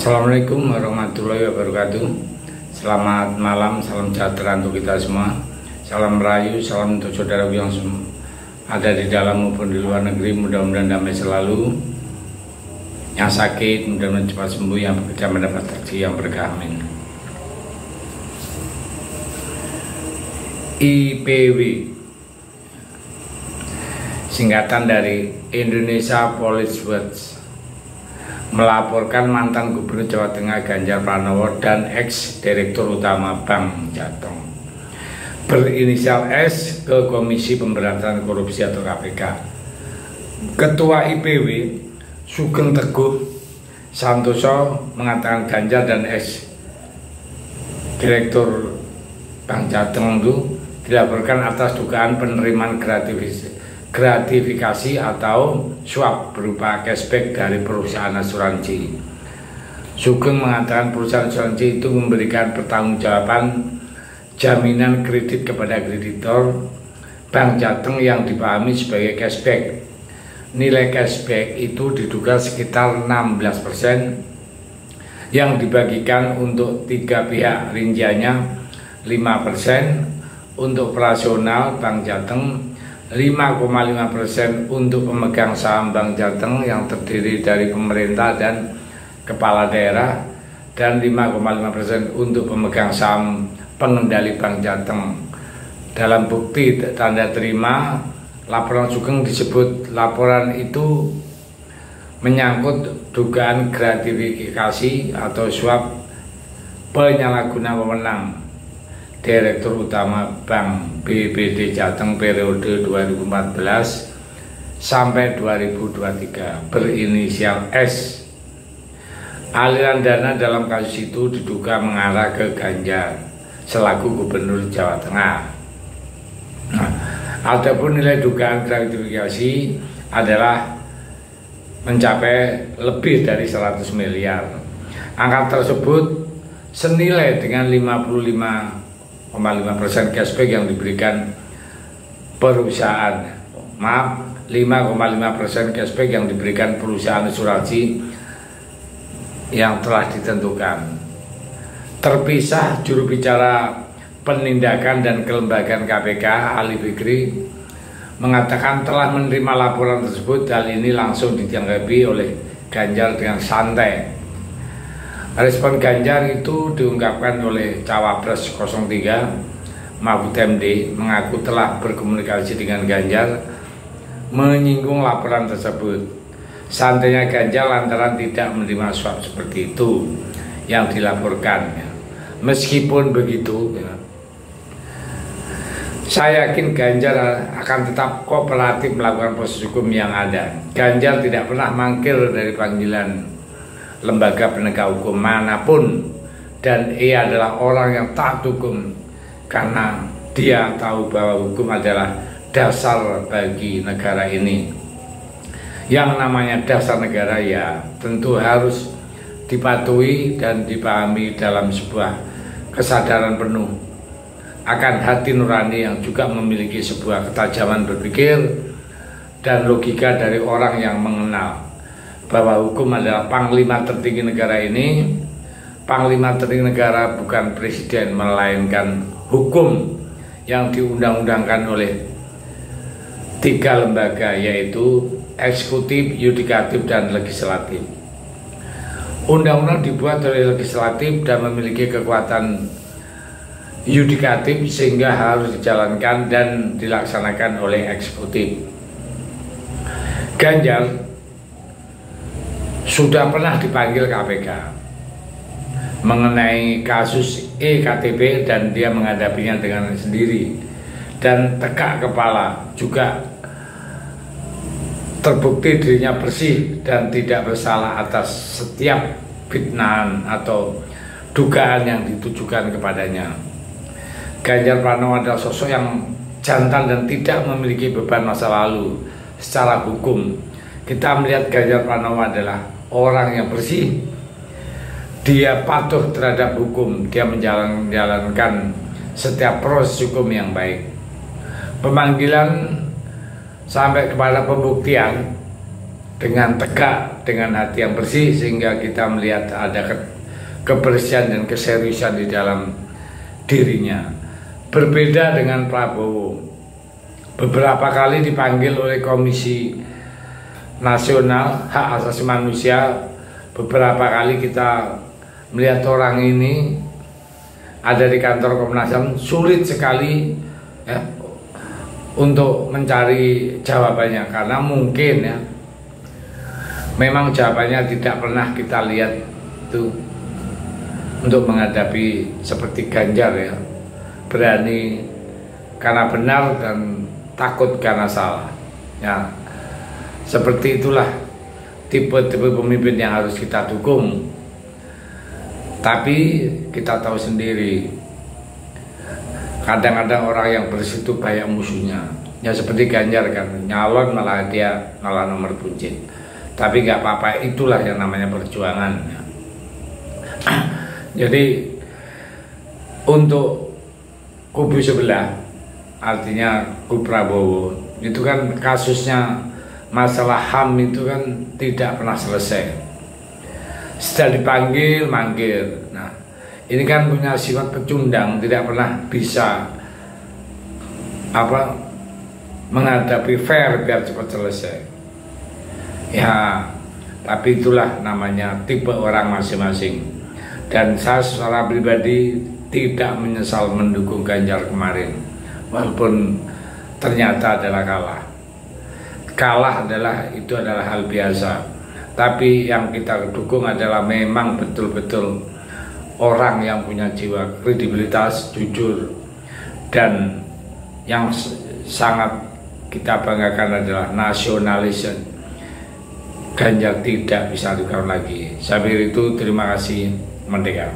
Assalamualaikum warahmatullahi wabarakatuh. Selamat malam, salam sejahtera untuk kita semua. Salam rayu, salam untuk saudara yang ada di dalam maupun di luar negeri. Mudah-mudahan damai selalu. Yang sakit mudah-mudahan cepat sembuh, yang bekerja mendapat rezeki yang berkah, amin. IPW, singkatan dari Indonesia Police Watch, melaporkan mantan Gubernur Jawa Tengah Ganjar Pranowo dan ex-direktur utama Bank Jateng berinisial S ke Komisi Pemberantasan Korupsi atau KPK. Ketua IPW Sugeng Teguh Santoso mengatakan Ganjar dan ex-direktur Bank Jateng itu dilaporkan atas dugaan penerimaan gratifikasi atau suap berupa cashback dari perusahaan asuransi. Sugeng mengatakan perusahaan asuransi itu memberikan pertanggungjawaban jaminan kredit kepada kreditor Bank Jateng yang dipahami sebagai cashback. Nilai cashback itu diduga sekitar 16% yang dibagikan untuk 3 pihak, rinciannya 5% untuk operasional Bank Jateng, 5,5% untuk pemegang saham Bank Jateng yang terdiri dari pemerintah dan kepala daerah, dan 5,5% untuk pemegang saham pengendali Bank Jateng. Dalam bukti tanda terima laporan Sugeng disebut laporan itu menyangkut dugaan gratifikasi atau suap penyalahguna wewenang Direktur Utama Bank BPD Jateng periode 2014 sampai 2023 berinisial S. Aliran dana dalam kasus itu diduga mengarah ke Ganjar selaku Gubernur Jawa Tengah. Adapun nilai dugaan gratifikasi adalah mencapai lebih dari 100 miliar. Angka tersebut senilai dengan 55,5% cashback yang diberikan perusahaan. 5,5% cashback yang diberikan perusahaan asuransi yang telah ditentukan. Terpisah, juru bicara penindakan dan kelembagaan KPK Ali Fikri mengatakan telah menerima laporan tersebut. Hal ini langsung ditanggapi oleh Ganjar dengan santai. Respon Ganjar itu diungkapkan oleh Cawapres 03 Mahfud MD, mengaku telah berkomunikasi dengan Ganjar menyinggung laporan tersebut. Santainya Ganjar lantaran tidak menerima suap seperti itu yang dilaporkan. Meskipun begitu, saya yakin Ganjar akan tetap kooperatif melakukan proses hukum yang ada. Ganjar tidak pernah mangkir dari panggilan lembaga penegak hukum manapun, dan ia adalah orang yang taat hukum karena dia tahu bahwa hukum adalah dasar bagi negara ini. Yang namanya dasar negara ya tentu harus dipatuhi dan dipahami dalam sebuah kesadaran penuh akan hati nurani yang juga memiliki sebuah ketajaman berpikir dan logika dari orang yang mengenal bahwa hukum adalah panglima tertinggi negara ini. Panglima tertinggi negara bukan presiden, melainkan hukum yang diundang-undangkan oleh 3 lembaga, yaitu eksekutif, yudikatif, dan legislatif. Undang-undang dibuat oleh legislatif dan memiliki kekuatan yudikatif sehingga harus dijalankan dan dilaksanakan oleh eksekutif. Ganjar sudah pernah dipanggil KPK mengenai kasus EKTP dan dia menghadapinya dengan sendiri dan tegak kepala, juga terbukti dirinya bersih dan tidak bersalah atas setiap fitnahan atau dugaan yang ditujukan kepadanya. Ganjar Pranowo adalah sosok yang jantan dan tidak memiliki beban masa lalu secara hukum. Kita melihat Ganjar Pranowo adalah orang yang bersih. Dia patuh terhadap hukum, dia menjalankan setiap proses hukum yang baik. Pemanggilan sampai kepada pembuktian dengan tegak, dengan hati yang bersih, sehingga kita melihat ada kebersihan dan keseriusan di dalam dirinya. Berbeda dengan Prabowo, beberapa kali dipanggil oleh Komisi Nasional Hak Asasi Manusia, beberapa kali kita melihat orang ini ada di kantor Komnas HAM, sulit sekali ya, untuk mencari jawabannya, karena mungkin ya memang jawabannya tidak pernah kita lihat itu untuk menghadapi seperti Ganjar ya, berani karena benar dan takut karena salah ya. Seperti itulah tipe-tipe pemimpin yang harus kita dukung. Tapi kita tahu sendiri, kadang-kadang orang yang bersih itu banyak musuhnya ya, seperti Ganjar kan, nyalon malah dia malah nomor buncit. Tapi nggak apa-apa, itulah yang namanya perjuangan ya. Jadi untuk kubu sebelah, artinya kubu Prabowo, itu kan kasusnya masalah HAM itu kan tidak pernah selesai. Sudah dipanggil, manggil. Nah, ini kan punya sifat pecundang, tidak pernah bisa menghadapi fair biar cepat selesai. Ya, tapi itulah namanya tipe orang masing-masing. Dan saya secara pribadi tidak menyesal mendukung Ganjar kemarin, walaupun ternyata adalah kalah. Kalah itu adalah hal biasa. Tapi yang kita dukung adalah memang betul-betul orang yang punya jiwa kredibilitas, jujur, dan yang sangat kita banggakan adalah nasionalisme. Ganjar tidak bisa dilakukan lagi. Sambil itu, terima kasih. Merdeka.